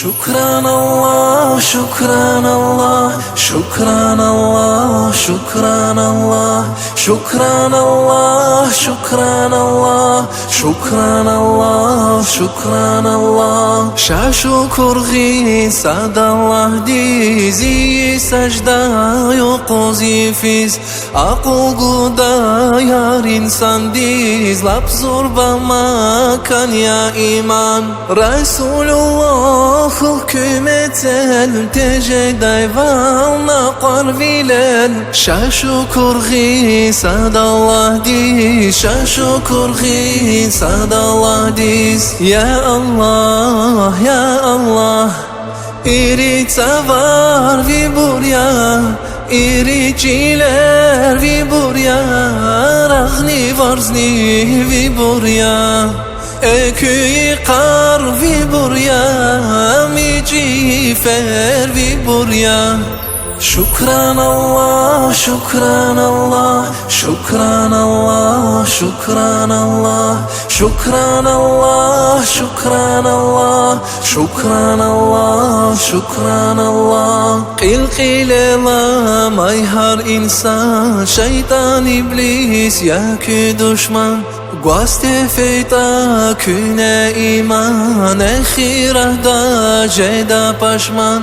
Şükran Allah, şükran Allah, şükran Allah, şükran Allah, şükran Allah, şükran Allah, şükran Allah, şükran Allah. Şaşukur gî sadallah dizi secda yok ozifiz. Aquguda yar insan diz lap zorba makan ya iman. Resulullah hükümetel teceday valna qarvilen. Şaşukur gî sadallah diz, şaşukur gî sadallah diz. Ya Allah, ya Allah, iri tavar vi burya, iri ciler vi burya, rahni varzni vi burya, eküyi kar vi burya, mi cifer vi burya. Şükran Allah, şükran Allah, şükran Allah, şükran Allah, şükran Allah, şükran Allah, şükran Allah, şükran Allah. Qilqilala mayhar insan, şeytan iblis yakü düşman. Guaste feyta küne iman, ehirahda ceda paşman.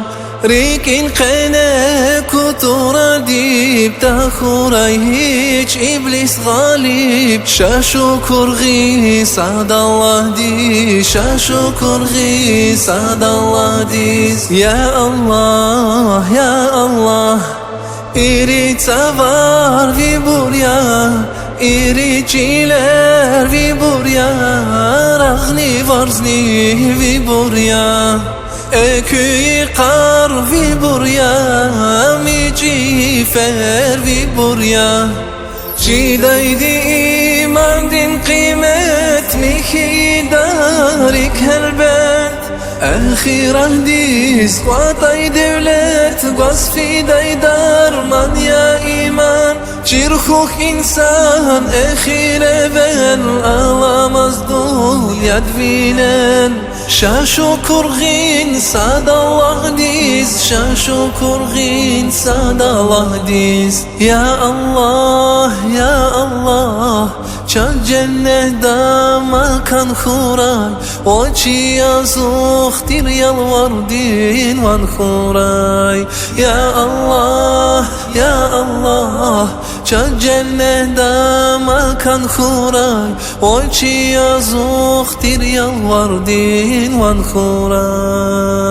Rikin qene kutura dip tahuray hiç iblis galip. Şaşukur gî sadallah diz, şaşukur gî sadallah diz. Ya Allah, ya Allah, iri tavar vi burya, iri ciler vi burya, rahni varzni vi burya, eküyi kar vi burya, mi cifer vi burya. Cidaydi iman din kıymet mihi darik helbet. Ahirah diz kuatay devlet, vasfi darman ya iman. Çirhuk insan ehire ben alamaz dul yadvinen. Şaşukur gîn sadallah diz, şaşukur gîn sadallah diz. Ya Allah, ya Allah, çal cennette makan huray. O çi yazıktır yalvardin van huray. Ya Allah, ya Allah, çal cennette makan huray. O çi yazıktır yalvardin van huray.